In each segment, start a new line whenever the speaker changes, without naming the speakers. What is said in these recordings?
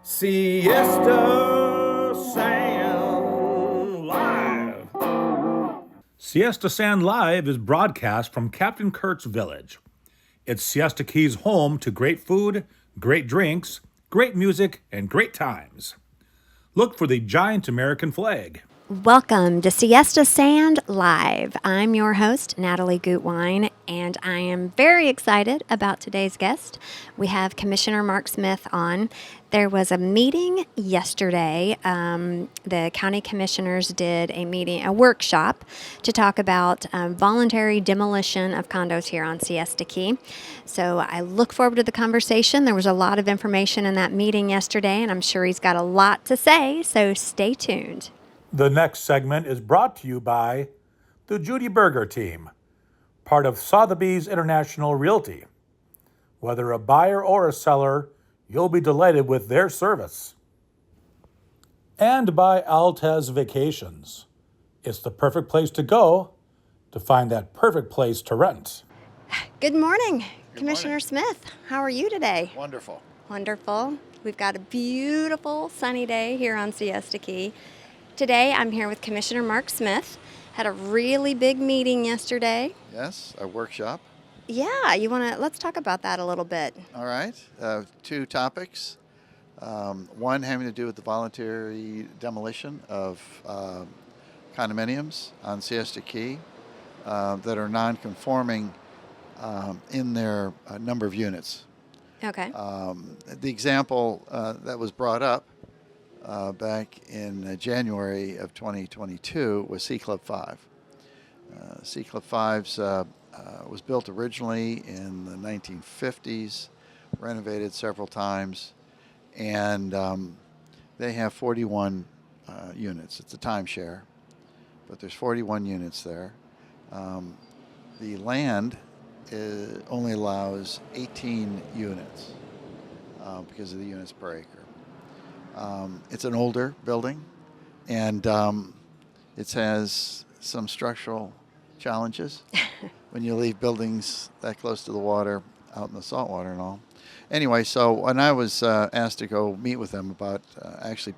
Siesta Sand Live. Siesta Sand Live is broadcast from Captain Kurt's Village. It's Siesta Key's home to great food, great drinks, great music, and great times. Look for the giant American flag.
Welcome to Siesta Sand Live. I'm your host, Natalie Gutwein, and I am very excited about today's guest. We have Commissioner Mark Smith on. There was a meeting yesterday. The county commissioners did a workshop to talk about voluntary demolition of condos here on Siesta Key. So I look forward to the conversation. There was a lot of information in that meeting yesterday, and I'm sure he's got a lot to say, so stay tuned.
The next segment is brought to you by the Judy Berger team, part of Sotheby's International Realty. Whether a buyer or a seller, you'll be delighted with their service. And by Altez Vacations. It's the perfect place to go to find that perfect place to rent.
Good morning, Commissioner Smith. How are you today?
Wonderful.
Wonderful. We've got a beautiful sunny day here on Siesta Key. Today I'm here with Commissioner Mark Smith. Had a really big meeting yesterday.
Yes, a workshop.
Yeah, let's talk about that a little bit.
All right. Two topics. One having to do with the voluntary demolition of condominiums on Siesta Key that are non-conforming in their number of units.
Okay.
The example that was brought up back in January of 2022 was C Club 5. C Club 5's was built originally in the 1950s, renovated several times, and they have 41 units. It's a timeshare, but there's 41 units there. The land only allows 18 units because of the units per acre. It's an older building, and it has some structural challenges when you leave buildings that close to the water, out in the salt water and all. Anyway, so when I was asked to go meet with them about actually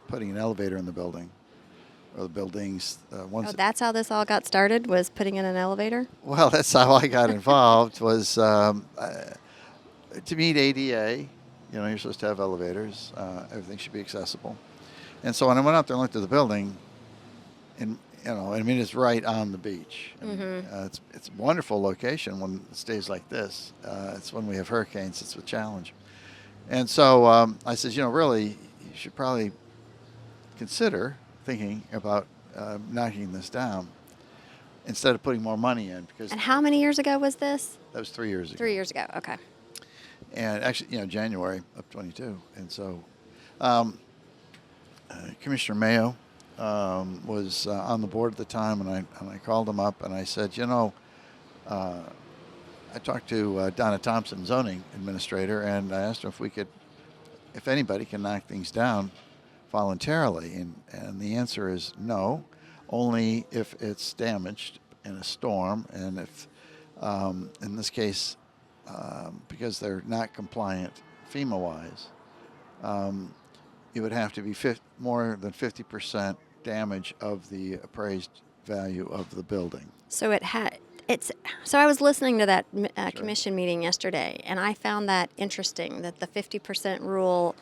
putting an elevator in the building, or the buildings.
That's how this all got started, was putting in an elevator?
Well, that's how I got involved, was to meet ADA. You know, you're supposed to have elevators. Everything should be accessible. And so when I went out there and looked at the building, and it's right on the beach.
Mm-hmm.
It's a wonderful location when it stays like this. It's when we have hurricanes, it's a challenge. And so I said, really, you should probably consider thinking about knocking this down instead of putting more money in.
And how many years ago was this?
That was 3 years ago.
3 years ago, okay.
And actually, January of 22. And so Commissioner Mayo was on the board at the time, and I called him up and I said, I talked to Donna Thompson, zoning administrator, and I asked him if anybody can knock things down voluntarily. And the answer is no, only if it's damaged in a storm, and if, in this case, because they're not compliant FEMA-wise, it would have to be more than 50% damage of the appraised value of the building.
So So I was listening to that
Sure.
commission meeting yesterday, and I found that interesting, that the 50% rule,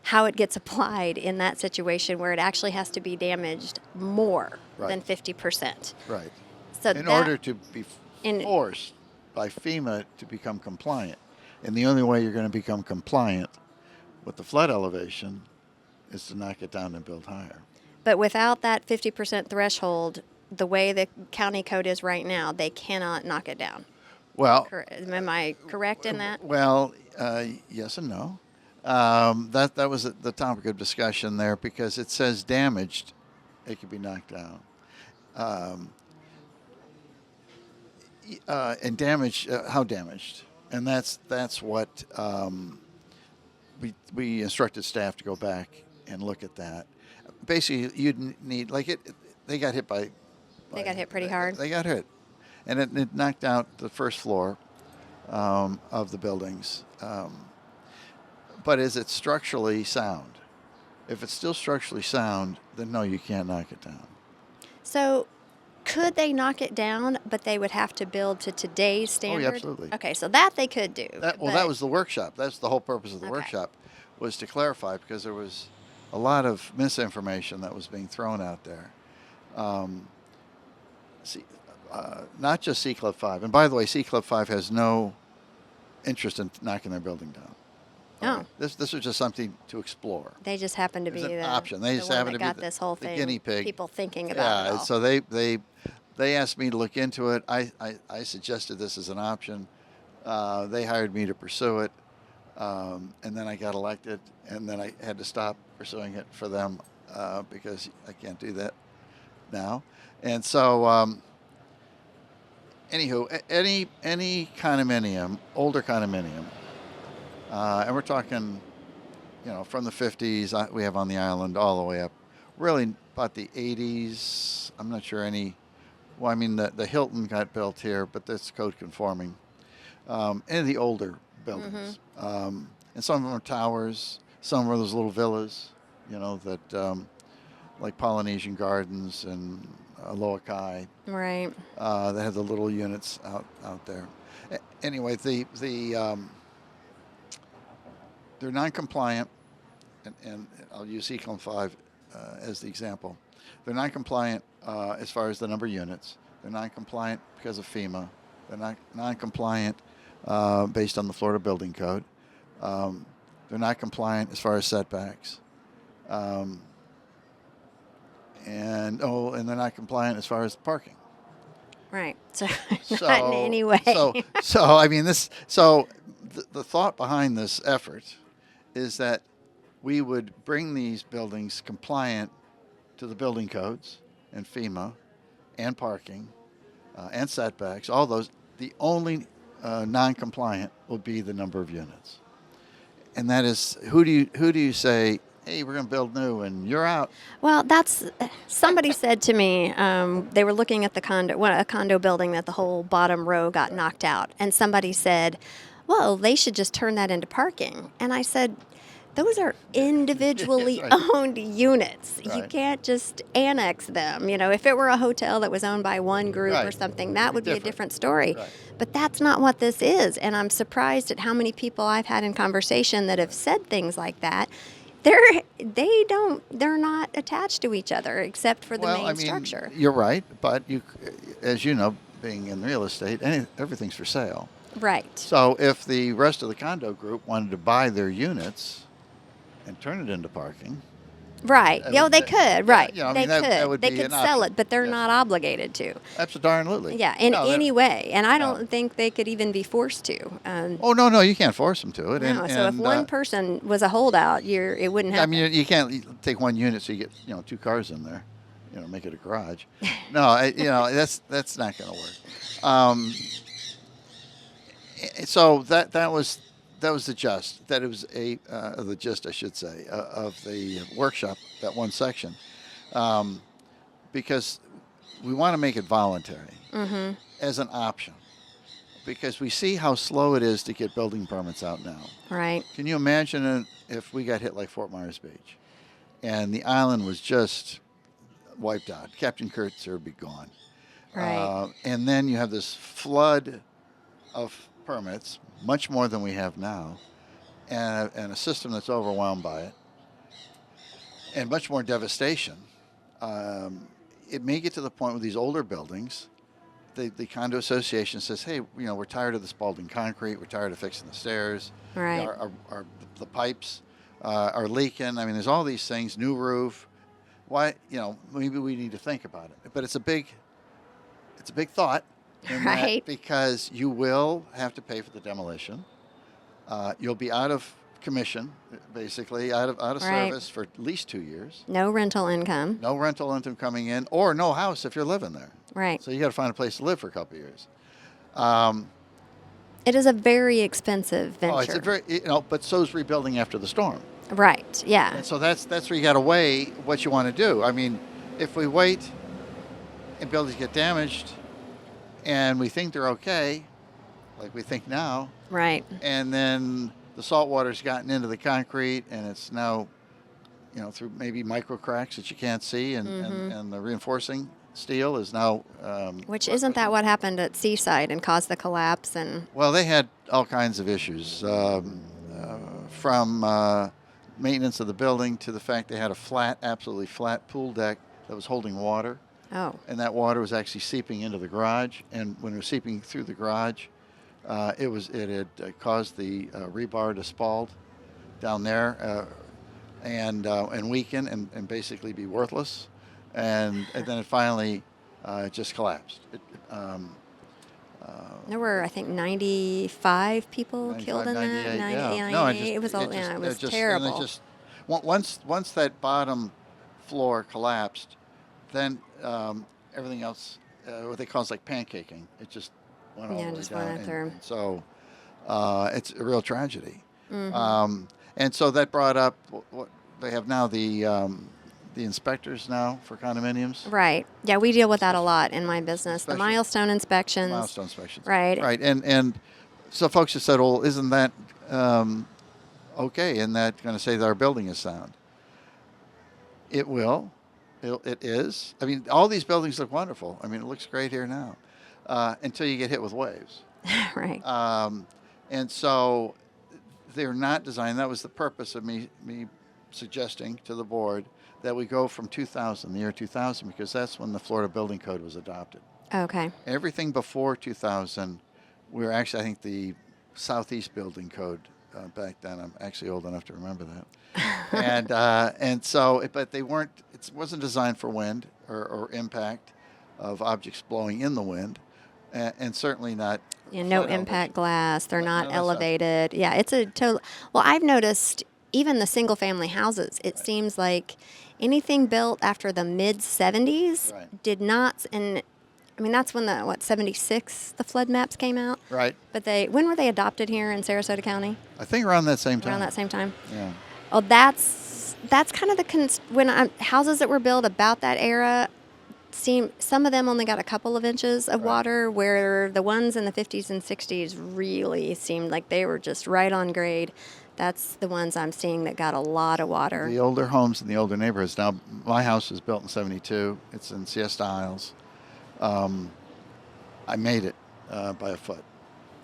how it gets applied in that situation where it actually has to be damaged more than 50%.
Right.
So
in order to be forced by FEMA to become compliant. And the only way you're going to become compliant with the flood elevation is to knock it down and build higher.
But without that 50% threshold, the way the county code is right now, they cannot knock it down.
Well,
am I correct in that?
Well, yes and no. That was the topic of discussion there, because it says damaged, it could be knocked down. And damaged, how damaged? And that's what we instructed staff to go back and look at that. Basically, you'd need, they got hit by.
They got hit pretty hard.
They got hit, and it knocked out the first floor of the buildings. but is it structurally sound? If it's still structurally sound, then no, you can't knock it down.
So could they knock it down, but they would have to build to today's standard?
Oh, yeah, absolutely.
Okay, so that they could do.
That
but-
was the workshop. That's the whole purpose of the
Okay.
workshop, was to clarify, because there was a lot of misinformation that was being thrown out there. Not just C Club 5. And by the way, C Club 5 has no interest in knocking their building down.
Oh.
This was just something to explore.
They just happen to be
It's an
the
option. They
the
just
one
happen
that
to be
got this whole
the
thing.
guinea pig.
People thinking about it all.
So they asked me to look into it. I suggested this as an option. They hired me to pursue it, and then I got elected, and then I had to stop pursuing it for them because I can't do that now. And so, anywho, any condominium, older condominium, and we're talking, from the 50s we have on the island all the way up, really about the 80s. I'm not sure any. Well, I mean, the Hilton got built here, but that's code conforming. And the older buildings. And some of them are towers. Some are those little villas, that like Polynesian Gardens and Loakai.
Right.
That have the little units out there. Anyway, they're non-compliant, and I'll use Econ 5 as the example. They're non-compliant as far as the number of units. They're non-compliant because of FEMA. They're non-compliant based on the Florida Building Code. They're not compliant as far as setbacks. And they're not compliant as far as parking.
Right. So not in any way.
So I mean, the thought behind this effort is that we would bring these buildings compliant to the building codes and FEMA and parking and setbacks, all those. The only non-compliant will be the number of units. And that is, who do you say, hey, we're going to build new and you're out?
Well, somebody said to me, they were looking at a condo building that the whole bottom row got knocked out. And somebody said, well, they should just turn that into parking. And I said, those are individually owned units.
Right.
You can't just annex them. If it were a hotel that was owned by one group or
Right.
something, that would be a different story.
Right.
But that's not what this is. And I'm surprised at how many people I've had in conversation that have said things like that. They're not attached to each other except for the main structure.
You're right, but as you know, being in real estate, everything's for sale.
Right.
So if the rest of the condo group wanted to buy their units and turn it into parking,
Right. They could. Right.
Yeah,
they could.
that would
They
be
could
an
sell
option.
it, but they're
Yes.
not obligated to.
absolutely.
Yeah, in
No,
any way. And I
no.
don't think they could even be forced to.
Oh no, you can't force them to it.
No, so if one person was a holdout, it wouldn't
I
happen.
mean, you can't take one unit so you get 2 cars in there, make it a garage. No, that's not going to work. So that was the gist. That it was the gist, I should say, of the workshop. That one section, because we want to make it voluntary as an option, because we see how slow it is to get building permits out now.
Right.
Can you imagine if we got hit like Fort Myers Beach, and the island was just wiped out? Captain Kurtz would be gone.
Right.
And then you have this flood of permits, much more than we have now, and a system that's overwhelmed by it, and much more devastation. It may get to the point with these older buildings, the condo association says, hey, we're tired of the Spalding concrete, we're tired of fixing the stairs,
Right.
the pipes are leaking. I mean, there's all these things, new roof. Why, maybe we need to think about it. But it's a big thought. in that,
Right.
because you will have to pay for the demolition. You'll be out of commission, basically, out of
Right.
service for at least 2 years.
No rental income.
No rental income coming in, or no house if you're living there.
Right.
So you got to find a place to live for a couple of years.
It is a very expensive venture.
Oh, it's a very, but so's rebuilding after the storm.
Right. Yeah.
And so that's where you got to weigh what you want to do. I mean, if we wait and buildings get damaged and we think they're okay, like we think now,
Right.
and then the salt water's gotten into the concrete, and it's now, through maybe micro cracks that you can't see, and the reinforcing steel is now.
Which isn't that what happened at Seaside and caused the collapse? And
Well, they had all kinds of issues, from maintenance of the building to the fact they had a absolutely flat pool deck that was holding water.
oh,
And that water was actually seeping into the garage. And when it was seeping through the garage, it had caused the rebar to spald down there and weaken and basically be worthless. And then it finally just collapsed.
there were, I think, 95 people
95,
killed in that.
98,
90,
yeah.
98. It was terrible.
And it just, once that bottom floor collapsed, then everything else, what they call is like pancaking. It just went all the way
just
down.
went through.
And so it's a real tragedy. And so that brought up what they have now, the inspectors now for condominiums.
Right. Yeah, we deal with that a lot in my business. The milestone inspections.
Milestone inspections.
Right.
Right. And so folks have said, well, isn't that okay? Isn't that going to say that our building is sound? It will. It is. I mean, all these buildings look wonderful. I mean, it looks great here now, until you get hit with waves.
Right.
And so they're not designed. That was the purpose of me suggesting to the board that we go from the year 2000, because that's when the Florida Building Code was adopted.
Okay.
Everything before 2000, we were actually, I think, the Southeast Building Code back then. I'm actually old enough to remember that. And so, but they weren't. It wasn't designed for wind or impact of objects blowing in the wind, and certainly not.
Yeah, no impact glass. They're not elevated. Yeah, it's a total. Well, I've noticed even the single-family houses. It seems like anything built after the mid 70s did not. And I mean, that's when 76 the flood maps came out.
Right.
But when were they adopted here in Sarasota County?
I think around that same time.
Around that same time.
Yeah.
Well, that's kind of the houses that were built about that era. Some of them only got a couple of inches of water, where the ones in the 50s and 60s really seemed like they were just right on grade. That's the ones I'm seeing that got a lot of water.
The older homes in the older neighborhoods. Now, my house was built in 72. It's in Siesta Isles. I made it by a foot.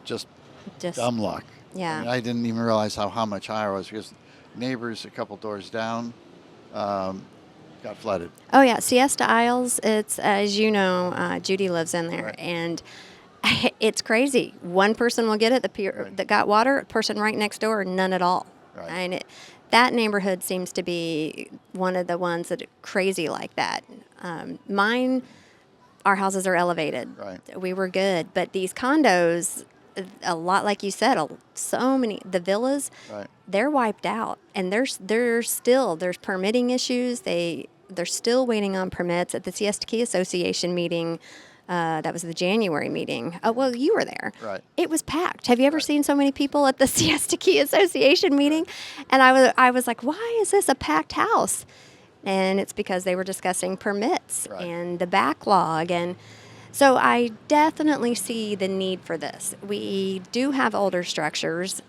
Just dumb luck.
Yeah.
I mean, I didn't even realize how much higher I was, because neighbors a couple doors down got flooded.
Oh, yeah. Siesta Isles, it's, as you know, Judy lives in there.
Right.
And it's crazy. One person will get it, that got water, person right next door, none at all.
Right.
And that neighborhood seems to be one of the ones that are crazy like that. Our houses are elevated.
Right.
We were good. But these condos, a lot, like you said, so many, the villas, they're wiped out. And there's permitting issues. They're still waiting on permits. At the Siesta Key Association meeting, that was the January meeting. Oh, well, you were there.
Right.
It was packed. Have you ever seen so many people at the Siesta Key Association meeting? And I was like, why is this a packed house? And it's because they were discussing permits and the backlog. And so I definitely see the need for this. We do have older structures.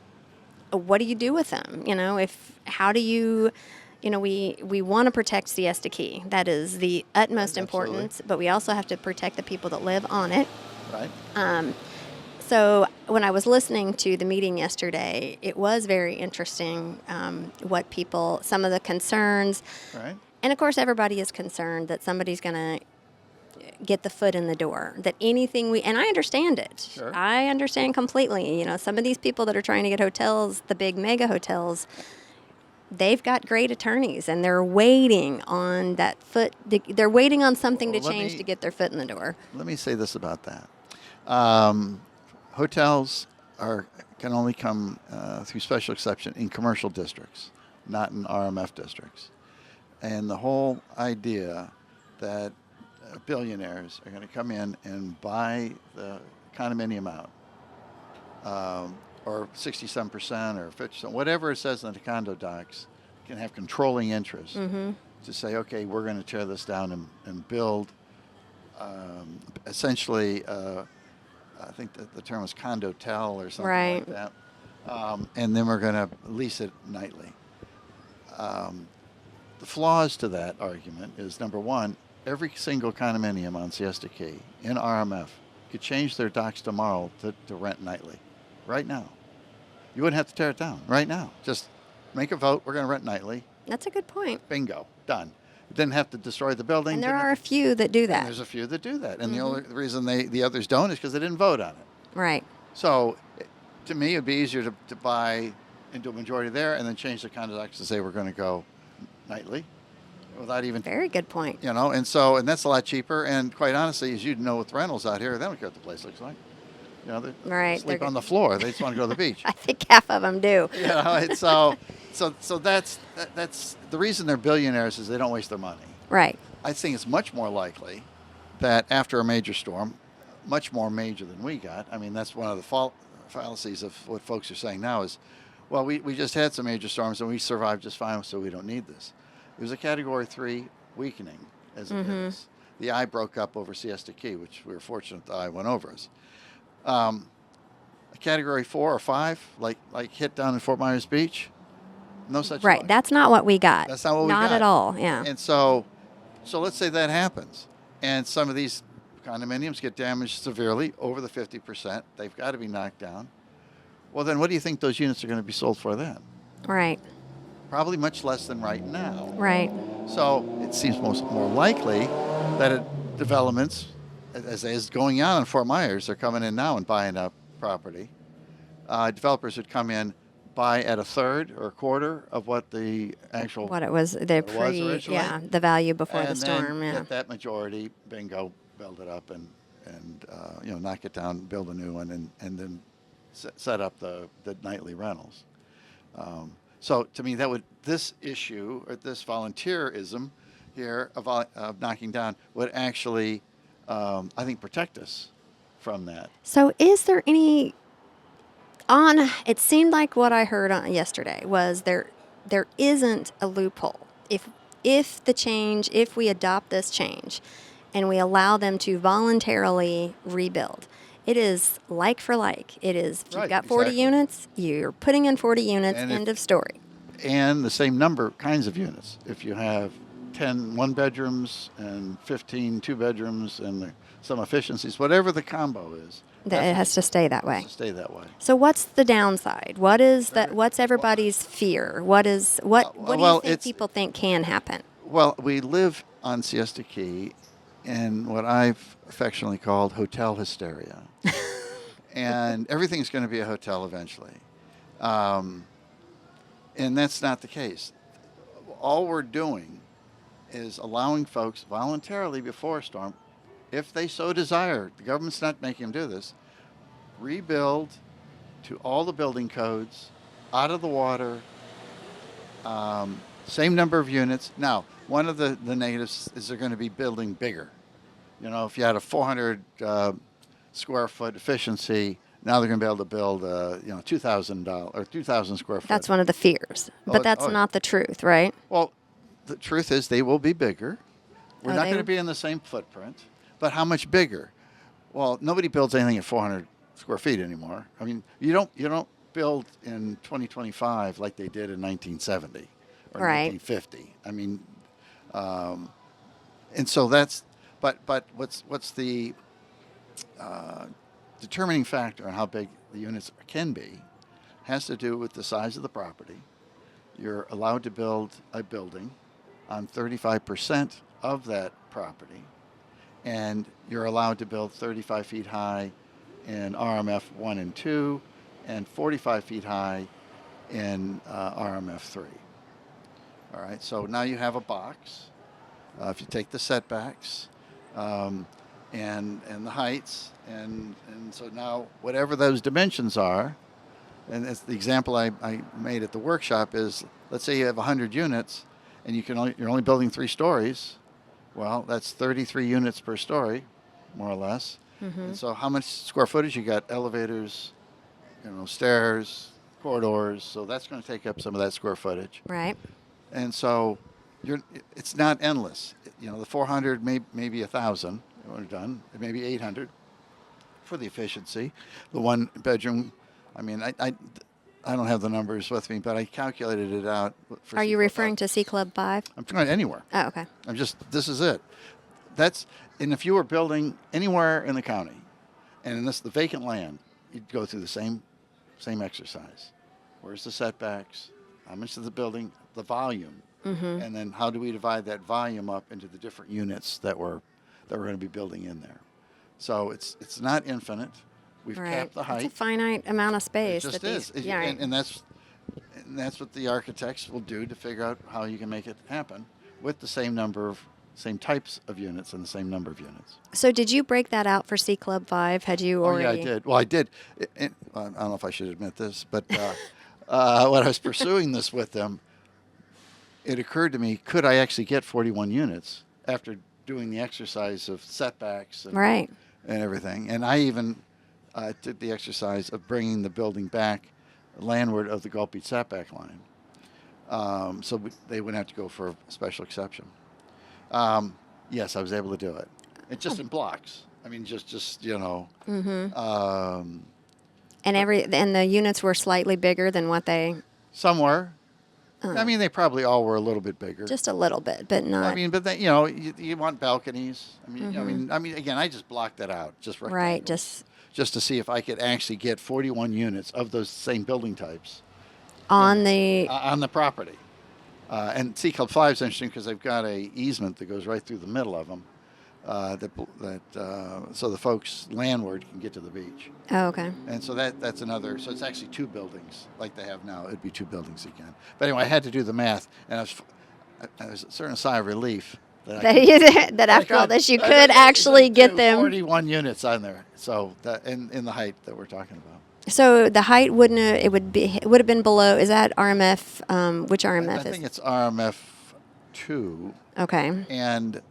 What do you do with them? How do you... we want to protect Siesta Key. That is the utmost importance, but we also have to protect the people that live on it.
Right.
So when I was listening to the meeting yesterday, it was very interesting some of the concerns.
Right.
And of course, everybody is concerned that somebody's going to get the foot in the door, that anything and I understand it.
Sure.
I understand completely. Some of these people that are trying to get hotels, the big mega hotels, they've got great attorneys, and they're waiting on that foot. They're waiting on something to change to get their foot in the door.
Let me say this about that. Hotels can only come through special exception in commercial districts, not in RMF districts. And the whole idea that billionaires are going to come in and buy the condominium out, or 67% or 50%, whatever it says in the condo docs, can have controlling interest to say, okay, we're going to tear this down and build essentially, I think the term was condotel or something like that. and then we're going to lease it nightly. The flaws to that argument is, number one, every single condominium on Siesta Key in RMF could change their docs tomorrow to rent nightly, right now. You wouldn't have to tear it down right now. Just make a vote. We're going to rent nightly.
That's a good point.
Bingo, done. Didn't have to destroy the building.
And there are a few that do
And
that.
there's a few that do that, and the only reason the others don't is because they didn't vote on it.
Right.
So, to me, it'd be easier to buy and do a majority there, and then change the condo docs to say we're going to go nightly, without even.
Very good point.
You know, and that's a lot cheaper. And quite honestly, as you know, with rentals out here, they don't care what the place looks like. You know, they
Right.
sleep on the floor. They just want to go to the beach.
I think half of them do.
You know, and so that's the reason they're billionaires is they don't waste their money.
Right.
I think it's much more likely that after a major storm, much more major than we got. I mean, that's one of the fallacies of what folks are saying now is, well, we just had some major storms and we survived just fine, so we don't need this. It was a Category 3 weakening, as it is. The eye broke up over Siesta Key, which we were fortunate the eye went over us. A Category 4 or 5, like hit down in Fort Myers Beach, no such
Right.
luck.
That's not what we got.
That's not what we got.
Not at all. Yeah.
And so let's say that happens, and some of these condominiums get damaged severely over the 50%. They've got to be knocked down. Well, then what do you think those units are going to be sold for then?
Right.
Probably much less than right now.
Right.
So it seems more likely that developments, as is going on in Fort Myers, they're coming in now and buying up property. Developers would come in, buy at a third or a quarter of what the actual
What it was, the
originally.
the value before
and
the storm.
then
Yeah.
get that majority, bingo, build it up and knock it down, build a new one, and then set up the nightly rentals. So to me, this issue or this volunteerism here of knocking down would actually, I think, protect us from that.
So, is there any it seemed like what I heard on yesterday was there isn't a loophole. If we adopt this change and we allow them to voluntarily rebuild, it is like for like. It is, if you've
Right,
got 40
exactly.
units, you're putting in 40 units,
And
end of story.
And the same kinds of units. If you have 10 one-bedrooms and 15 two-bedrooms and some efficiencies, whatever the combo is,
It has to stay that way.
to stay that way.
So what's the downside? What is that? What's everybody's fear? What do you think people think can happen?
Well, we live on Siesta Key in what I've affectionately called hotel hysteria. And everything's going to be a hotel eventually. And that's not the case. All we're doing is allowing folks voluntarily before a storm, if they so desire, the government's not making them do this, rebuild to all the building codes, out of the water, same number of units. Now, one of the negatives is they're going to be building bigger. You know, if you had a 400 square foot efficiency, now they're going to be able to build, $2,000 or 2,000 square foot.
That's one of the fears, but that's not the truth, right?
Well, the truth is they will be bigger. We're
Oh,
not
they-
going to be in the same footprint, but how much bigger? Well, nobody builds anything at 400 square feet anymore. I mean, you don't build in 2025 like they did in 1970 or
Right.
1950. I mean, and so that's. But what's the determining factor on how big the units can be has to do with the size of the property. You're allowed to build a building on 35% of that property, and you're allowed to build 35 feet high in RMF 1 and 2 and 45 feet high in RMF 3. All right, so now you have a box. If you take the setbacks and the heights, and so now whatever those dimensions are, and it's the example I made at the workshop is, let's say you have 100 units and you're only building 3 stories. Well, that's 33 units per story, more or less.
Mm-hmm.
And so how much square footage? You got elevators, stairs, corridors. So that's going to take up some of that square footage.
Right.
And so it's not endless. The 400, maybe 1,000 when we're done. Maybe 800 for the efficiency. The one bedroom, I mean, I don't have the numbers with me, but I calculated it out. For
Are you
C Club
referring
5.
to C Club 5?
I'm trying anywhere.
Oh, okay.
This is it. And if you were building anywhere in the county, and in the vacant land, you'd go through the same exercise. Where's the setbacks? How much is the building? The volume. And then how do we divide that volume up into the different units that we're going to be building in there? So it's not infinite. We've capped the height.
It's a finite amount of space.
It just
that
is.
These, yeah, right.
And that's what the architects will do to figure out how you can make it happen with the same types of units and the same number of units.
So did you break that out for C Club 5? Had you already?
Oh, yeah, I did. Well, I did. I don't know if I should admit this, but when I was pursuing this with them, it occurred to me, could I actually get 41 units after doing the exercise of setbacks and everything? And I even did the exercise of bringing the building back landward of the Gulf Beach setback line. So they wouldn't have to go for a special exception. Yes, I was able to do it. It's just in blocks. I mean, just you know.
And the units were slightly bigger than what they.
Some were. I mean, they probably all were a little bit bigger.
Just a little bit, but not.
I mean, but then, you want balconies. I mean, again, I just blocked that out, just rectangles, just to see if I could actually get 41 units of those same building types
on the
property. And C Club 5 is interesting because they've got a easement that goes right through the middle of them, so the folks landward can get to the beach.
Oh, okay.
And so that's another. So it's actually two buildings like they have now. It'd be two buildings again. But anyway, I had to do the math, and I was a certain sigh of relief
that after all this you could actually get them
41 units on there. So that in the height that we're talking about.
So the height would have been below. Is that RMF? Which RMF is?
I think it's RMF 2.
Okay.
And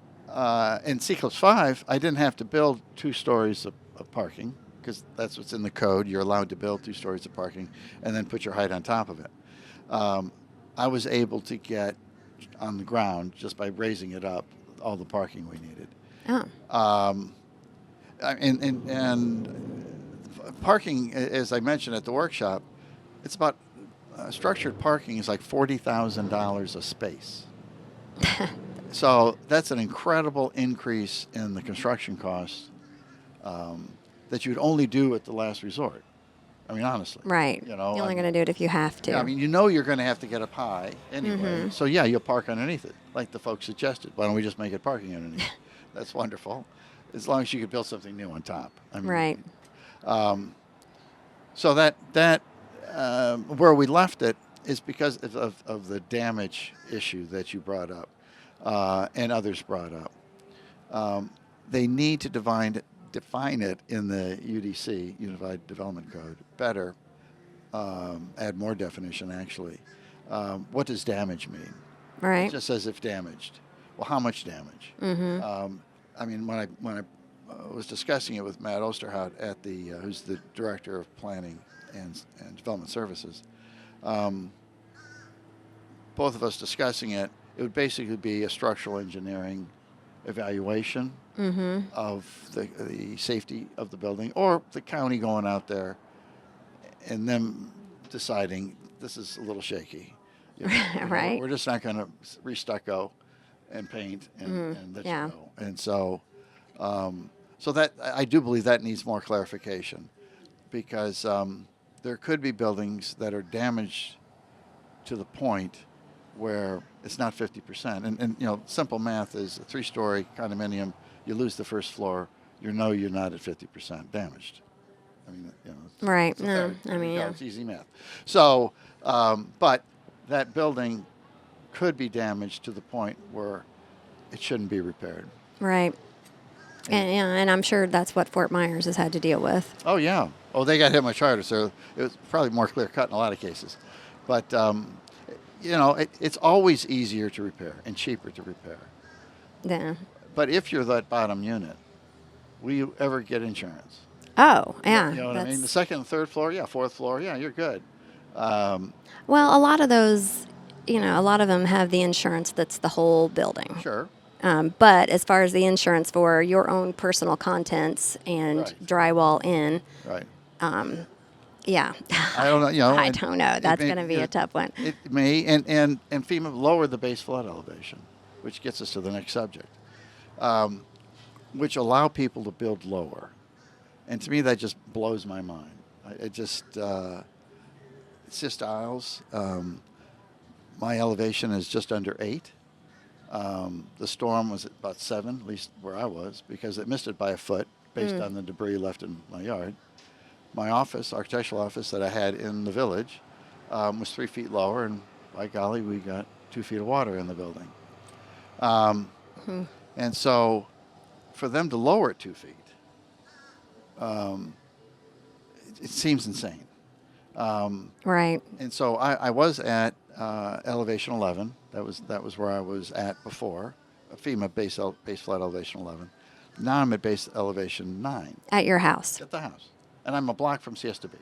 in C Club 5, I didn't have to build 2 stories of parking because that's what's in the code. You're allowed to build 2 stories of parking and then put your height on top of it. I was able to get on the ground just by raising it up all the parking we needed.
Oh.
And parking, as I mentioned at the workshop, it's about structured parking is like $40,000 a space. So that's an incredible increase in the construction costs that you'd only do at the last resort. I mean, honestly.
Right. You're only going to do it if you have to.
Yeah, I mean, you're going to have to get up high anyway. So, yeah, you'll park underneath it, like the folks suggested. Why don't we just make it parking underneath? That's wonderful. As long as you could build something new on top. I mean,
right.
So that where we left it is because of the damage issue that you brought up and others brought up. They need to define it in the UDC, Unified Development Code, better, add more definition actually. What does damage mean?
Right.
It just says if damaged. Well, how much damage? I mean, when I was discussing it with Matt Osterhout at who's the Director of Planning and Development Services, both of us discussing it, it would basically be a structural engineering evaluation of the safety of the building, or the county going out there and them deciding this is a little shaky.
Right.
We're just not going to re-stucco and paint and let you go. And so, so that I do believe that needs more clarification, because there could be buildings that are damaged to the point where it's not 50%. And simple math is a 3-story condominium. You lose the first floor, you're not at 50% damaged. I mean,
right.
It's easy math. So, but that building could be damaged to the point where it shouldn't be repaired.
Right. And I'm sure that's what Fort Myers has had to deal with.
Oh, yeah. Oh, they got hit much harder, so it was probably more clear-cut in a lot of cases. But, it's always easier to repair and cheaper to repair.
Yeah.
But if you're that bottom unit, will you ever get insurance?
Oh, yeah.
You know what I mean? The second and third floor, fourth floor, you're good.
Well, a lot of those, a lot of them have the insurance that's the whole building.
Sure.
But as far as the insurance for your own personal contents and drywall in,
right.
Yeah.
I don't know.
I don't know. That's going to be a tough one.
It may, and FEMA lowered the base flood elevation, which gets us to the next subject, which allow people to build lower. And to me, that just blows my mind. It's just Isles. My elevation is just under 8. The storm was at about 7, at least where I was, because it missed it by a foot based on the debris left in my yard. My office, architectural office that I had in the village, was 3 feet lower, and by golly, we got 2 feet of water in the building. And so for them to lower it 2 feet, it seems insane.
Right.
And so I was at elevation 11. That was where I was at before, FEMA base flood elevation 11. Now I'm at base elevation 9.
At your house.
At the house. And I'm a block from Siesta Beach.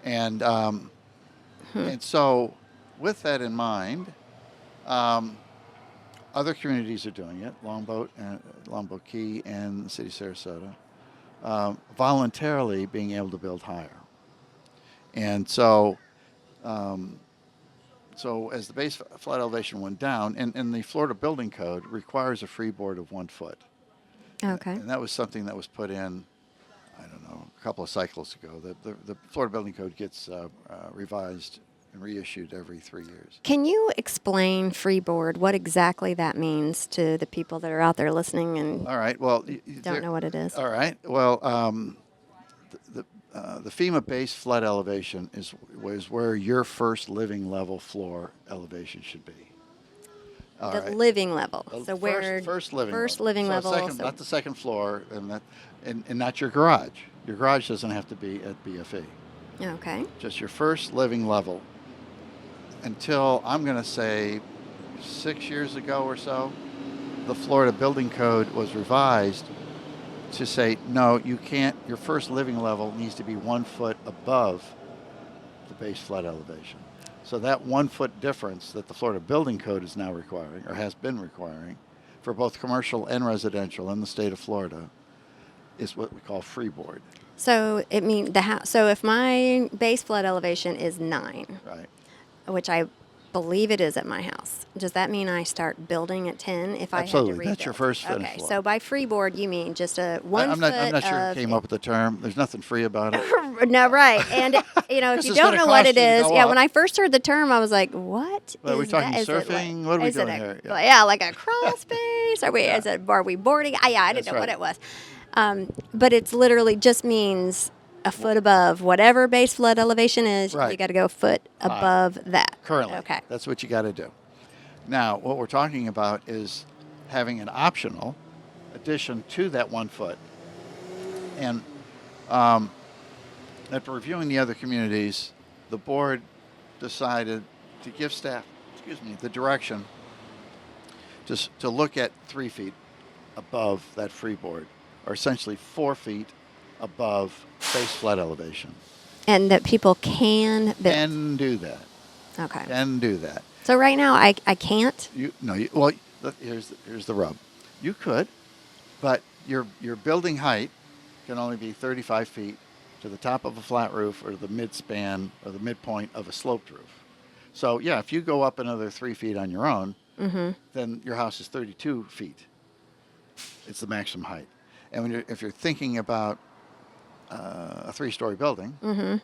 And and so with that in mind, other communities are doing it, Longboat Key and the city of Sarasota, voluntarily being able to build higher. And so so as the base flood elevation went down, and the Florida Building Code requires a freeboard of 1 foot.
Okay.
And that was something that was put in, I don't know, a couple of cycles ago. The Florida Building Code gets revised and reissued every 3 years.
Can you explain freeboard, what exactly that means to the people that are out there listening and
All right. Well,
don't know what it is?
All right. Well, the FEMA base flood elevation was where your first living level floor elevation should be. All
The
right.
living level.
The
So where
first living
level.
Second,
so-
not the second floor, and not your garage. Your garage doesn't have to be at BFE.
Okay.
Just your first living level. Until I'm going to say 6 years ago or so, the Florida Building Code was revised to say, no, you can't, your first living level needs to be 1 foot above the base flood elevation. So that 1 foot difference that the Florida Building Code is now requiring, or has been requiring, for both commercial and residential in the state of Florida, is what we call freeboard.
So it means the house. So if my base flood elevation is 9,
Right.
which I believe it is at my house, does that mean I start building at 10 if I had to
Absolutely.
rebuild?
That's your first finished
Okay.
floor.
So by freeboard you mean just a 1
I'm
foot
not sure
of
who came up with the term. There's nothing free about it.
No, right. And, if
This
you
is
don't
gonna
know what
cost
it
you to
is,
go
yeah,
up.
when I first heard the term, I was like, what
Are we
is
talking
that? Is it
surfing? What are we
is it
doing
a-
here?
Yeah, like a crawl space? Are we boarding? I didn't
That's
know what
right.
it was. But it's literally just means a foot above whatever base flood elevation is.
Right.
You got to go a foot above that.
Currently.
Okay.
That's what you got to do. Now, what we're talking about is having an optional addition to that 1 foot. And after reviewing the other communities, the board decided to give staff, the direction just to look at 3 feet above that freeboard, or essentially 4 feet above base flood elevation.
And that people can build.
Can do that.
Okay.
Can do that.
So right now I can't.
Here's the rub. You could, but your building height can only be 35 feet to the top of a flat roof or the midspan or the midpoint of a sloped roof. So yeah, if you go up another 3 feet on your own, then your house is 32 feet. It's the maximum height. And if you're thinking about a 3-story building, you're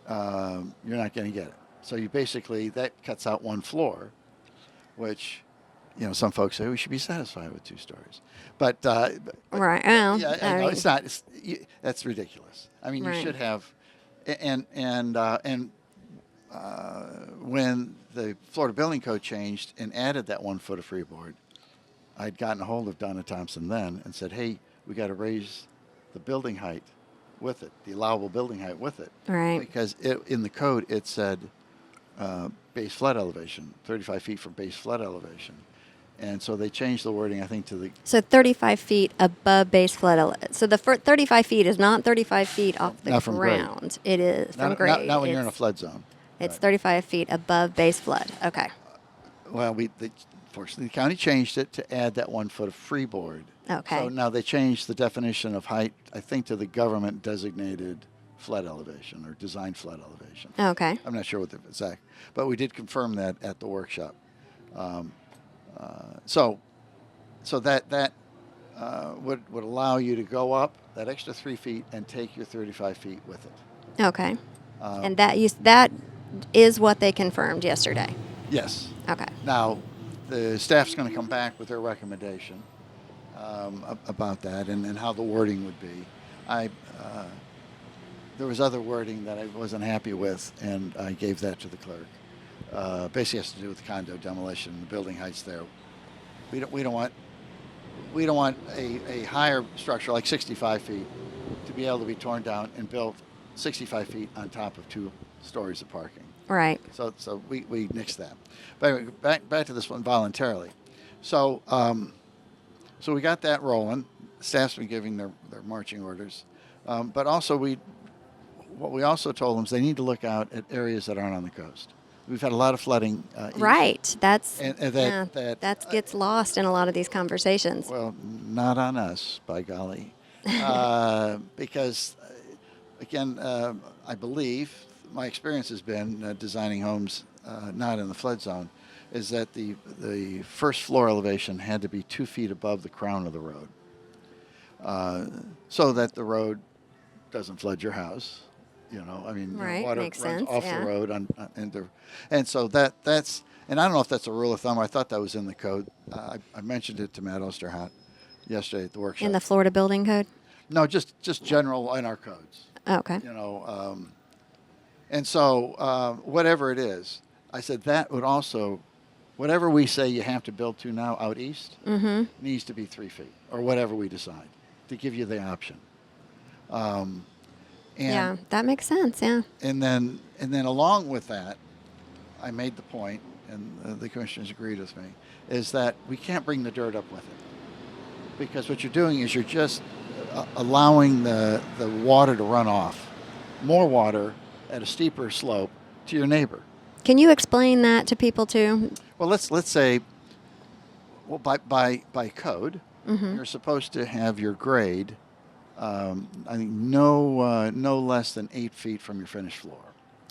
not going to get it. So you basically, that cuts out 1 floor, which, some folks say we should be satisfied with 2 stories. But
Right. Well,
yeah,
I mean,
it's not. That's ridiculous. I mean,
Right.
you should have, and when the Florida Building Code changed and added that 1 foot of freeboard, I'd gotten a hold of Donna Thompson then and said, hey, we got to raise the building height with it, the allowable building height with it.
Right.
Because in the code, it said base flood elevation, 35 feet from base flood elevation. And so they changed the wording, I think, to the...
So 35 feet above base flood. So the 35 feet is not 35 feet off the
Not from grade.
ground. It is from
Not
grade.
when you're in a flood zone.
It's
Right.
35 feet above base flood. Okay.
Well, fortunately, the county changed it to add that 1 foot of freeboard.
Okay.
So now they changed the definition of height, I think, to the government designated flood elevation or design flood elevation.
Okay.
I'm not sure what the exact, but we did confirm that at the workshop. So that would allow you to go up that extra 3 feet and take your 35 feet with it.
Okay. And that is what they confirmed yesterday.
Yes.
Okay.
Now, the staff's going to come back with their recommendation about that and how the wording would be. There was other wording that I wasn't happy with, and I gave that to the clerk. Basically, has to do with condo demolition, the building heights there. We don't want a higher structure like 65 feet to be able to be torn down and built 65 feet on top of 2 stories of parking.
Right.
So we nixed that. But anyway, back to this one voluntarily. So we got that rolling. Staff's been giving their marching orders. But also what we also told them is they need to look out at areas that aren't on the coast. We've had a lot of flooding. East.
Right.
That
gets lost in a lot of these conversations.
Well, not on us, by golly. Because, again, I believe my experience has been designing homes not in the flood zone, is that the first floor elevation had to be 2 feet above the crown of the road, so that the road doesn't flood your house.
Right,
water
makes
runs
sense,
off
yeah.
the road, and so that's. And I don't know if that's a rule of thumb. I thought that was in the code. I mentioned it to Matt Osterhot yesterday at the workshop.
In the Florida Building Code?
No, just general in our codes.
Okay.
And so whatever it is, I said that would also, whatever we say you have to build to now out east needs to be 3 feet or whatever we decide to give you the option.
Yeah, that makes sense. Yeah.
And then along with that, I made the point, and the commissioners agreed with me, is that we can't bring the dirt up with it, because what you're doing is you're just allowing the water to run off, more water at a steeper slope to your neighbor.
Can you explain that to people too?
Well, let's say, well, by code, you're supposed to have your grade, I think no less than 8 feet from your finished floor.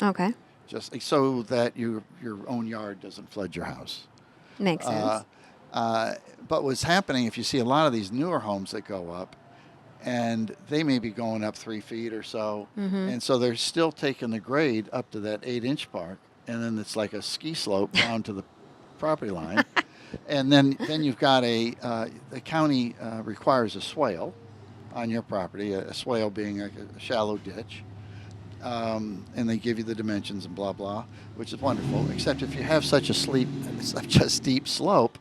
Okay.
Just so that your own yard doesn't flood your house.
Makes sense.
But what's happening, if you see a lot of these newer homes that go up, and they may be going up 3 feet or so, and so they're still taking the grade up to that 8-inch mark, and then it's like a ski slope down to the property line, and then you've got the county requires a swale on your property, a swale being a shallow ditch. And they give you the dimensions and blah, blah, which is wonderful, except if you have such a steep slope,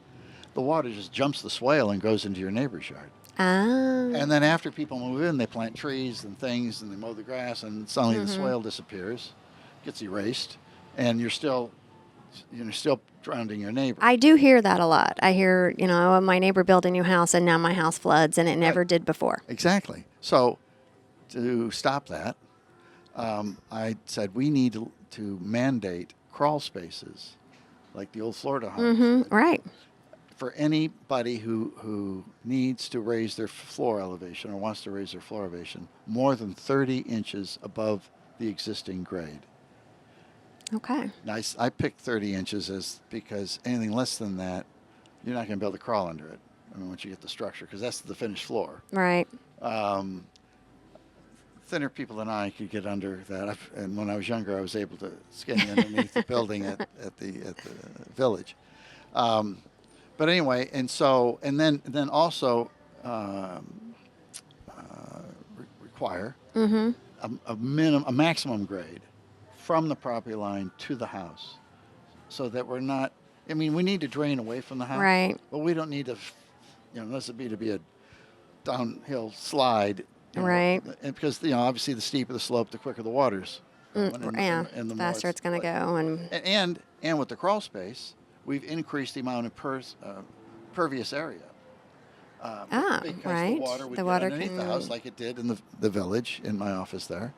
the water just jumps the swale and goes into your neighbor's yard.
Ah.
And then after people move in, they plant trees and things, and they mow the grass, and suddenly the swale disappears, gets erased, and you're still drowning your neighbor.
I do hear that a lot. I hear, my neighbor built a new house and now my house floods, and it never did before.
Exactly. So to stop that, I said we need to mandate crawl spaces like the old Florida homes.
Right.
For anybody who needs to raise their floor elevation or wants to raise their floor elevation more than 30 inches above the existing grade.
Okay.
Now, I picked 30 inches because anything less than that, you're not going to be able to crawl under it. Once you get the structure, because that's the finished floor.
Right.
Thinner people than I could get under that. And when I was younger, I was able to skin underneath the building at the village. But anyway, and then also require a maximum grade from the property line to the house, so that we're not. We need to drain away from the house,
right?
But we don't need to, unless it be to be a downhill slide.
Right.
And because obviously the steeper the slope, the quicker the water's going,
and the faster it's going to go.
And with the crawl space, we've increased the amount of pervious area. Because
right.
the water would
the
get
water
underneath the house like it did in the village in my office there,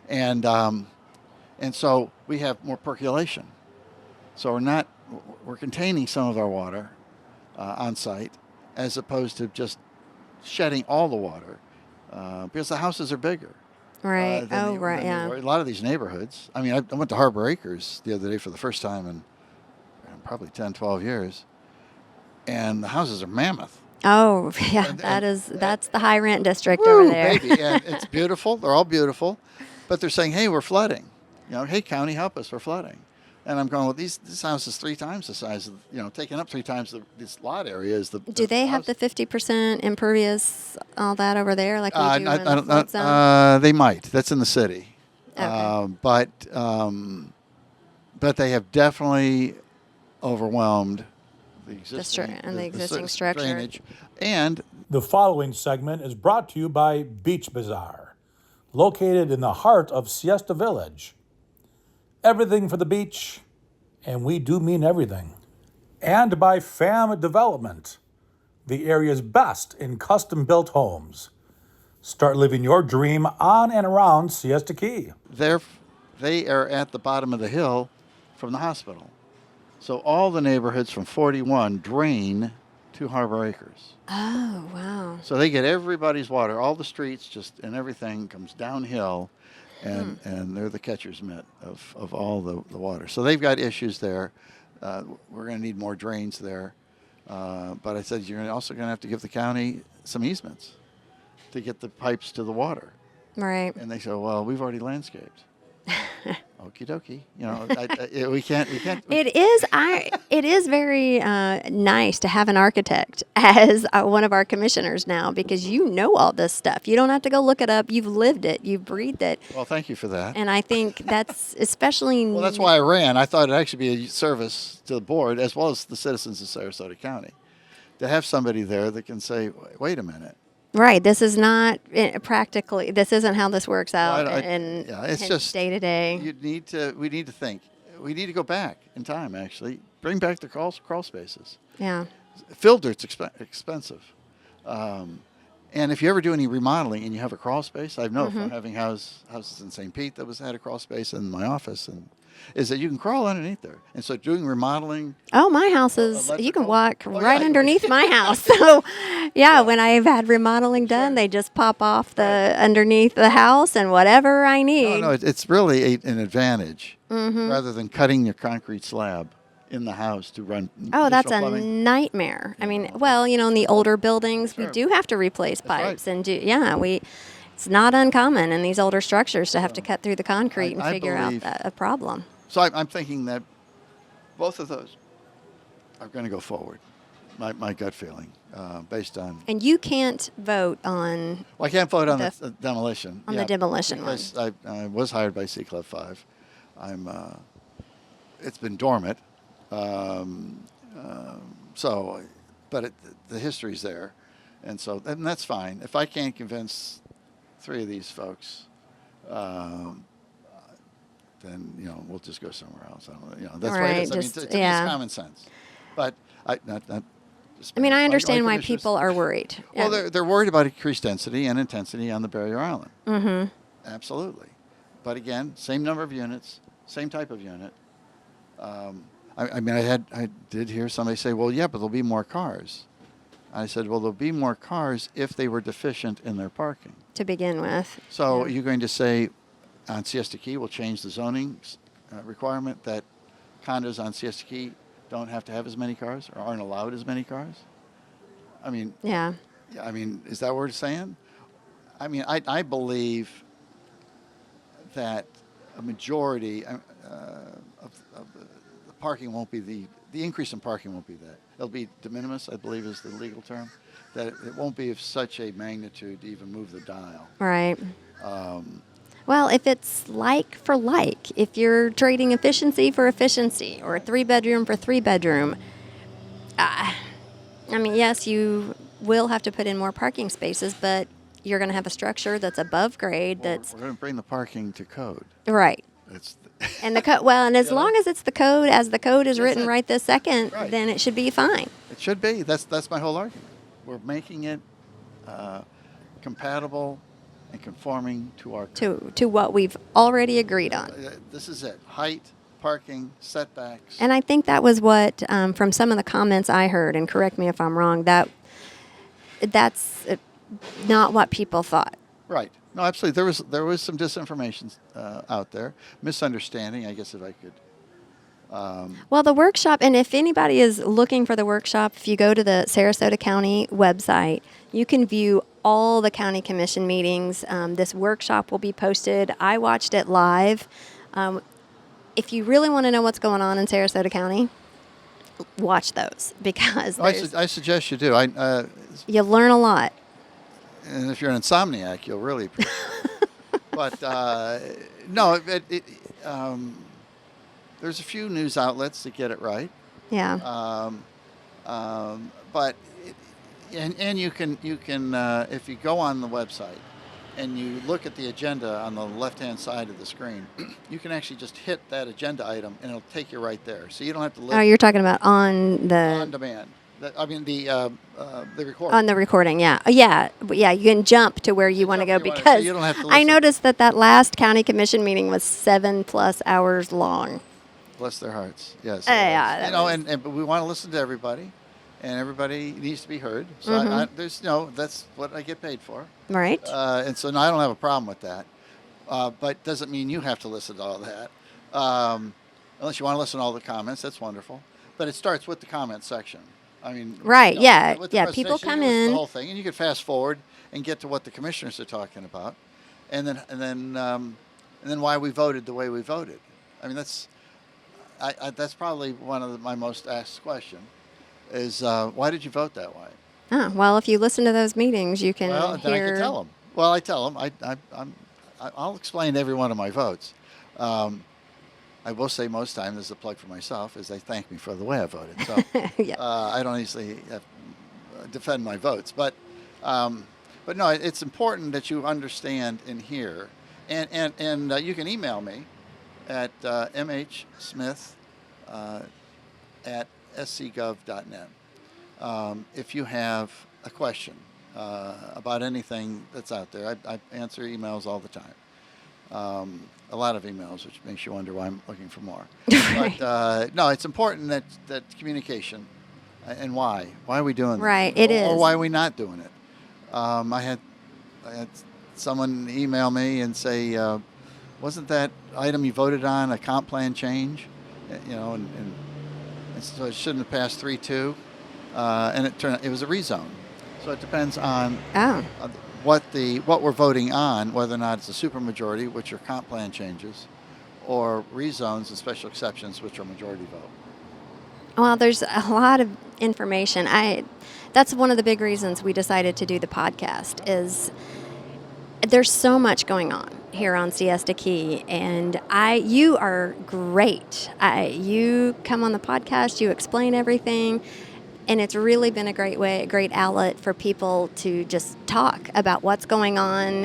and so we have more percolation. So we're containing some of our water on site, as opposed to just shedding all the water. Because the houses are bigger.
Right.
than
Right.
than
Yeah.
were. A lot of these neighborhoods. I mean, I went to Harbor Acres the other day for the first time in probably 10, 12 years, and the houses are mammoth.
Oh, yeah.
And
That's the high rent district over
woo,
there.
baby, and it's beautiful. They're all beautiful, but they're saying, "Hey, we're flooding." Hey, county, help us. We're flooding. And I'm going, well, this house is 3 times the size of, taking up 3 times this lot area is the.
Do they have the 50% impervious, all that over there, like we do in the
don't
flood zone?
They might. That's in the city.
Okay.
But they have definitely overwhelmed the
The existing structure.
drainage. And
The following segment is brought to you by Beach Bazaar, located in the heart of Siesta Village. Everything for the beach, and we do mean everything. And by FAM Development, the area's best in custom-built homes. Start living your dream on and around Siesta Key.
they are at the bottom of the hill from the hospital. So all the neighborhoods from 41 drain to Harbor Acres.
Oh, wow.
So they get everybody's water. All the streets and everything comes downhill, and they're the catcher's mitt of all the water. So they've got issues there. We're going to need more drains there. But I said, you're also going to have to give the county some easements to get the pipes to the water.
Right.
And they said, well, we've already landscaped. Okie dokie. We can't.
It is very nice to have an architect as one of our commissioners now, because you know all this stuff. You don't have to go look it up. You've lived it. You've breathed it.
Well, thank you for that.
And I think that's especially.
Well, that's why I ran. I thought it'd actually be a service to the board as well as the citizens of Sarasota County to have somebody there that can say, wait a minute.
Right. This is not practically. This isn't how this works out.
It's just
day to day.
We need to think. We need to go back in time. Actually, bring back the crawl spaces.
Yeah.
Fill dirt's expensive, and if you ever do any remodeling and you have a crawl space, I know from having houses in St. Pete that had a crawl space in my office, and is that you can crawl underneath there. And so doing remodeling.
Oh, my house is, you can walk right underneath my house. So, when I've had remodeling done, they just pop off the underneath the house and whatever I need.
No, it's really an advantage rather than cutting your concrete slab in the house to run.
Oh, that's a
plumbing.
nightmare. I mean, well, in the older buildings, we do have to replace pipes.
Right.
And it's not uncommon in these older structures to have to cut through the concrete and figure out a problem.
So I'm thinking that both of those are going to go forward. My gut feeling, based on.
And you can't vote on.
Well, I can't vote on the demolition.
On the demolition one.
Because I was hired by C Club 5. It's been dormant. But the history's there, and that's fine. If I can't convince 3 of these folks, then we'll just go somewhere else. That's what it is. It's common sense. But I
understand why people are worried.
Well, they're worried about increased density and intensity on the barrier island. Mm-hmm. Absolutely. But again, same number of units, same type of unit. I did hear somebody say, well, yeah, but there'll be more cars. I said, well, there'll be more cars if they were deficient in their parking.
To begin with.
So you're going to say on Siesta Key, we'll change the zoning requirement that condos on Siesta Key don't have to have as many cars or aren't allowed as many cars?
Yeah.
Is that what it's saying? I believe that a majority of the parking won't be the increase in parking won't be that. It'll be de minimis, I believe is the legal term. That it won't be of such a magnitude to even move the dial.
Right. Well, if it's like for like, if you're trading efficiency for efficiency or a 3-bedroom for 3-bedroom, yes, you will have to put in more parking spaces, but you're going to have a structure that's above grade. We're
going to bring the parking to code.
Right. And the code. Well, and as long as it's the code as the code is written right this second, then it should be fine.
It should be. That's my whole argument. We're making it compatible and conforming to our code.
To what we've already agreed on.
This is it. Height, parking, setbacks.
And I think that was what from some of the comments I heard, and correct me if I'm wrong, that's not what people thought.
Right. No, absolutely. There was some disinformation out there, misunderstanding. I guess if I could.
Well, the workshop, and if anybody is looking for the workshop, if you go to the Sarasota County website, you can view all the county commission meetings. This workshop will be posted. I watched it live. If you really want to know what's going on in Sarasota County, watch those because
I suggest you do.
you learn a lot.
And if you're an insomniac, you'll really appreciate it. But no, there's a few news outlets that get it right.
Yeah.
But you can if you go on the website and you look at the agenda on the left-hand side of the screen, you can actually just hit that agenda item and it'll take you right there. So you don't have to
Oh, you're talking about on
demand. The recording.
On the recording, yeah. Yeah, you can jump to where you want to go because
so you don't have to
I
listen.
noticed that last county commission meeting was 7+ hours long.
Bless their hearts. Yes.
Yeah,
but we want to listen to everybody, and everybody needs to be heard. So that's what I get paid for.
Right.
And so I don't have a problem with that. But doesn't mean you have to listen to all that. Unless you want to listen to all the comments, that's wonderful. But it starts with the comment section. I mean,
right. Yeah.
with the
Yeah. People
presentation,
come
you listen to
in.
the whole thing, and you can fast forward and get to what the commissioners are talking about, and then why we voted the way we voted. I mean, that's probably one of my most asked question is why did you vote that way?
Well, if you listen to those meetings, you can
Well,
hear.
then I can tell them. Well, I tell them. I'll explain every one of my votes. I will say most time, this is a plug for myself, is they thank me for the way I voted. So
Yeah.
I don't easily defend my votes, but no, it's important that you understand and hear, and you can email me at mhsmith at scgov.net if you have a question about anything that's out there. I answer emails all the time. A lot of emails, which makes you wonder why I'm looking for more.
Right.
But no, it's important that communication and why are we doing this?
Right, it is.
Or why are we not doing it? I had someone email me and say, wasn't that item you voted on a comp plan change? And so it shouldn't have passed 3-2, and it turned out it was a rezone. So it depends on what we're voting on, whether or not it's a supermajority, which are comp plan changes, or rezones and special exceptions, which are majority vote.
Well, there's a lot of information. That's one of the big reasons we decided to do the podcast is there's so much going on here on Siesta Key, and you are great. You come on the podcast, you explain everything. And it's really been a great outlet for people to just talk about what's going on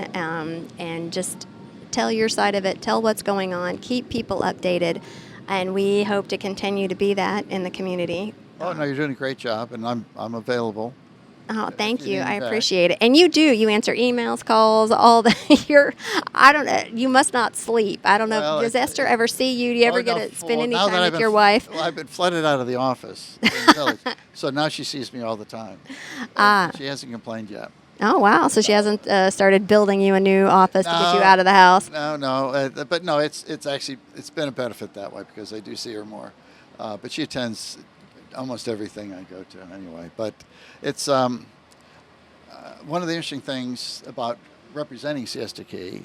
and just tell your side of it, tell what's going on, keep people updated. And we hope to continue to be that in the community.
Oh, no, you're doing a great job, and I'm available.
Oh, thank you.
need me
I
back.
appreciate it. And you do. You answer emails, calls, all the. I don't know. You must not sleep. I don't know.
Well,
Does Esther ever see you? Do you ever get to spend any time with your wife?
Well, I've been flooded out of the office in the village, so now she sees me all the time. She hasn't complained yet.
Oh, wow. So she hasn't started building you a new office to get you out of the house?
No. But no, it's been a benefit that way because I do see her more. But she attends almost everything I go to anyway. But it's one of the interesting things about representing Siesta Key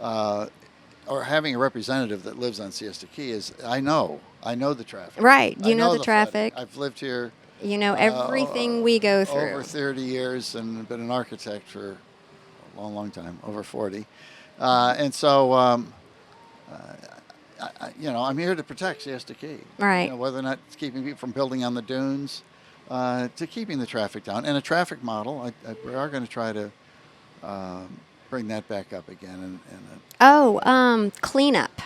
or having a representative that lives on Siesta Key is I know the traffic.
Right. You know the
flooding.
traffic.
I've lived here.
You know everything we go through.
Over 30 years and been an architect for a long time, over 40. And so, I'm here to protect Siesta Key.
Right.
Whether or not it's keeping people from building on the dunes to keeping the traffic down. And a traffic model, we are going to try to bring that back up again.
Cleanup.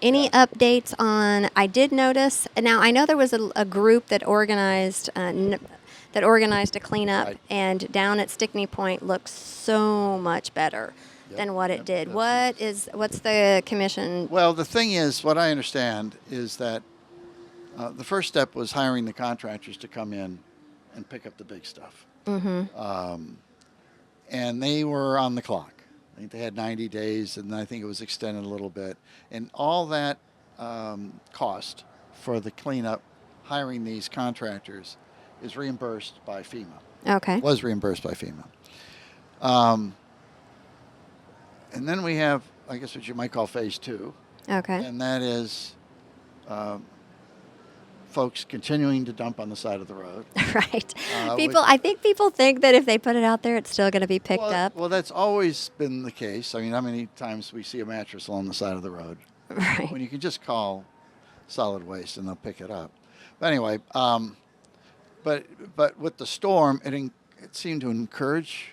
Any updates on? I did notice. Now I know there was a group that organized a cleanup,
Right.
and down at Stickney Point looks so much better than what it did. What's the commission?
Well, the thing is, what I understand is that the first step was hiring the contractors to come in and pick up the big stuff.
Mm-hmm.
And they were on the clock. I think they had 90 days, and I think it was extended a little bit. And all that cost for the cleanup, hiring these contractors, is reimbursed by FEMA.
Okay.
Was reimbursed by FEMA. And then we have, I guess, what you might call phase 2.
Okay.
And that is folks continuing to dump on the side of the road.
Right. I think people think that if they put it out there, it's still going to be picked up.
Well, that's always been the case. I mean, how many times we see a mattress along the side of the road?
Right.
When you can just call solid waste and they'll pick it up. But anyway, but with the storm, it seemed to encourage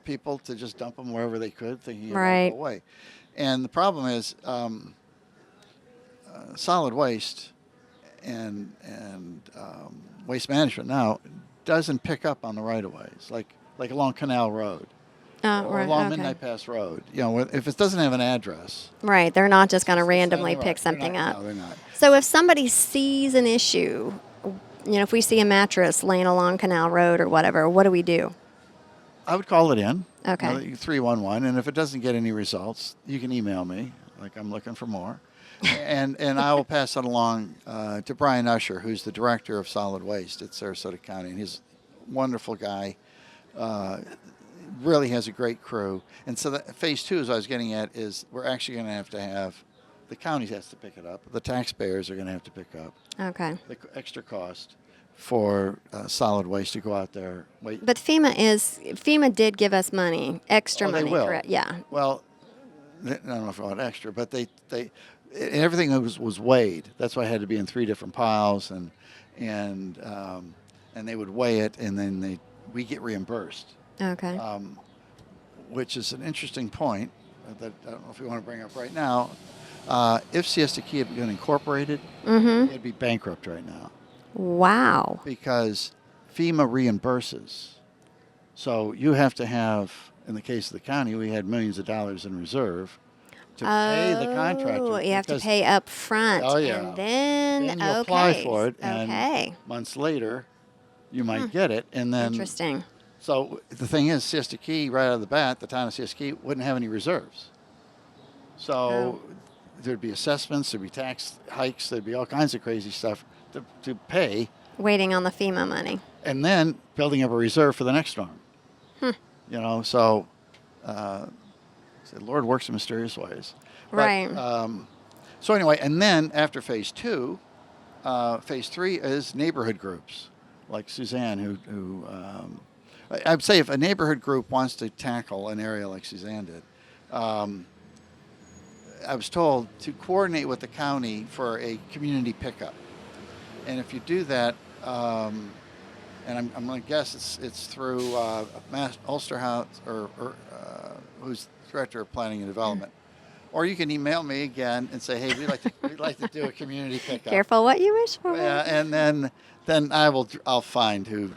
people to just dump them wherever they could, thinking it
Right.
would go away. And the problem is solid waste and waste management now doesn't pick up on the right-of-ways, like along Canal Road or
Right.
along
Okay.
Midnight Pass Road. You know, if it doesn't have an address.
Right. They're not just going to
it's
randomly
not right.
pick something
They're not,
up.
No, they're not.
So if somebody sees an issue, if we see a mattress laying along Canal Road or whatever, what do we do?
I would call it in.
Okay.
311, and if it doesn't get any results, you can email me. Like, I'm looking for more, and I will pass it along to Brian Usher, who's the director of solid waste at Sarasota County, and he's a wonderful guy. Really has a great crew, and so phase 2, as I was getting at, is we're actually going to have the county has to pick it up. The taxpayers are going to have to pick up
Okay.
the extra cost for solid waste to go out there.
But FEMA did give us money, extra money.
They will.
Correct? Yeah.
Well, I don't know if I want extra, but they everything was weighed. That's why it had to be in 3 different piles, and they would weigh it, and then we get reimbursed.
Okay.
Which is an interesting point that I don't know if we want to bring up right now. If Siesta Key had been incorporated, it'd be bankrupt right now.
Wow.
Because FEMA reimburses. So you have to have, in the case of the county, we had millions of dollars in reserve to pay the contractor.
Oh, you have to pay up front.
Oh, yeah.
And then
you apply for it, and months later, you might get it. And then,
interesting.
So the thing is, Siesta Key, right out of the bat, the town of Siesta Key wouldn't have any reserves. So there'd be assessments, there'd be tax hikes, there'd be all kinds of crazy stuff to pay.
Waiting on the FEMA money.
And then building up a reserve for the next storm. You know, so the Lord works in mysterious ways.
Right.
So anyway, and then after phase 2, phase 3 is neighborhood groups, like Suzanne, who I'd say if a neighborhood group wants to tackle an area like Suzanne did, I was told to coordinate with the county for a community pickup. And if you do that, and I'm going to guess it's through Matt Ulsterhouse, or who's director of planning and development, or you can email me again and say, hey, we'd like to do a community pickup.
Careful what you wish for.
Yeah, and then I'll find who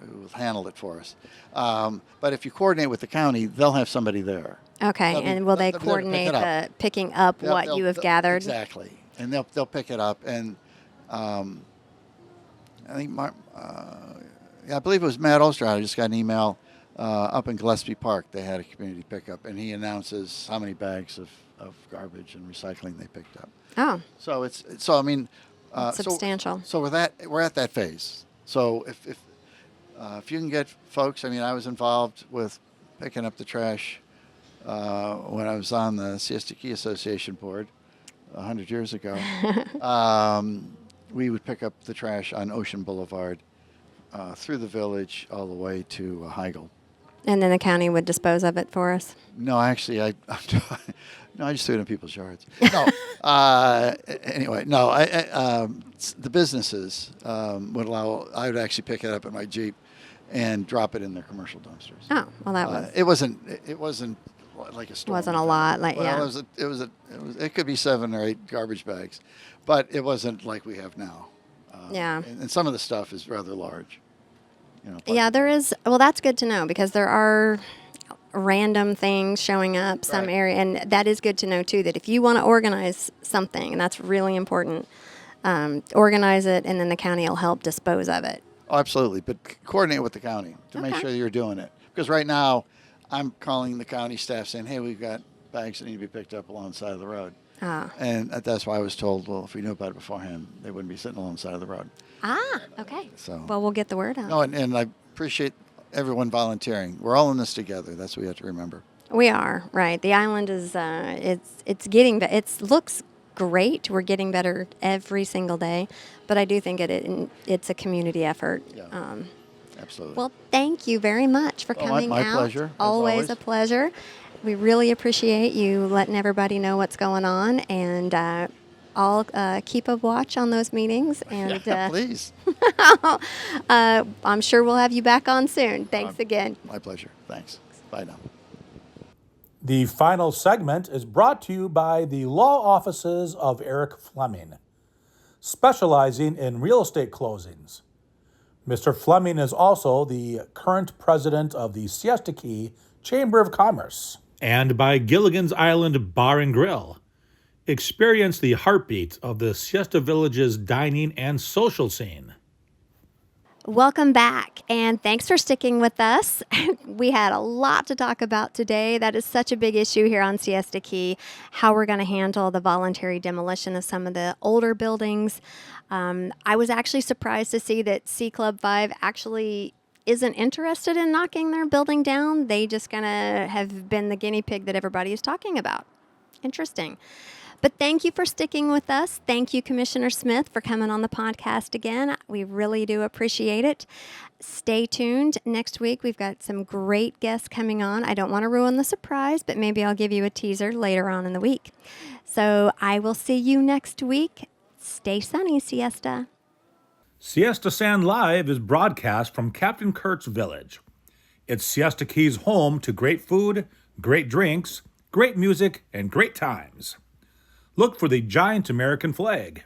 will handle it for us. But if you coordinate with the county, they'll have somebody there.
Okay, and will they coordinate the picking up what you have gathered?
Exactly, and they'll pick it up. And I think I believe it was Matt Ulster. I just got an email up in Gillespie Park. They had a community pickup, and he announces how many bags of garbage and recycling they picked up.
Oh,
So I mean,
substantial.
So we're at that phase. So if you can get folks, I mean, I was involved with picking up the trash when I was on the Siesta Key Association board 100 years ago. We would pick up the trash on Ocean Boulevard through the village all the way to Heigl.
And then the county would dispose of it for us?
No, actually, I just threw it in people's yards. No. Anyway, no. The businesses would allow. I would actually pick it up in my Jeep and drop it in their commercial dumpsters.
Oh, well, that was.
It wasn't like a storm.
Wasn't a lot, like yeah.
It could be 7 or 8 garbage bags, but it wasn't like we have now.
Yeah.
And some of the stuff is rather large. You know,
Yeah, there is. Well, that's good to know because there are random things showing up some area, and that is good to know too. That if you want to organize something, and that's really important, organize it, and then the county will help dispose of it.
Oh, absolutely, but coordinate with the county to make sure that you're doing it. Because right now, I'm calling the county staff saying, hey, we've got bags that need to be picked up along the side of the road.
Ah.
And that's why I was told, well, if we knew about it beforehand, they wouldn't be sitting along the side of the road.
Okay.
So,
Well, we'll get the word out.
no, and I appreciate everyone volunteering. We're all in this together. That's what we have to remember.
We are, right. The island is, it's getting, it looks great. We're getting better every single day, but I do think it's a community effort.
Yeah. Absolutely.
Well, thank you very much for coming
my
out.
pleasure, as
Always
always.
a pleasure. We really appreciate you letting everybody know what's going on, and I'll keep a watch on those meetings. And
Please.
I'm sure we'll have you back on soon. Thanks again.
My pleasure. Thanks. Bye now.
The final segment is brought to you by the law offices of Eric Fleming, specializing in real estate closings. Mr. Fleming is also the current president of the Siesta Key Chamber of Commerce. And by Gilligan's Island Bar and Grill. Experience the heartbeat of the Siesta Village's dining and social scene.
Welcome back, and thanks for sticking with us. We had a lot to talk about today. That is such a big issue here on Siesta Key, how we're going to handle the voluntary demolition of some of the older buildings. I was actually surprised to see that C Club 5 actually isn't interested in knocking their building down. They just kind of have been the guinea pig that everybody is talking about. Interesting. But thank you for sticking with us. Thank you, Commissioner Smith, for coming on the podcast again. We really do appreciate it. Stay tuned. Next week, we've got some great guests coming on. I don't want to ruin the surprise, but maybe I'll give you a teaser later on in the week. So I will see you next week. Stay sunny, Siesta.
Siesta Sand Live is broadcast from Captain Kurt's Village. It's Siesta Key's home to great food, great drinks, great music, and great times. Look for the giant American flag.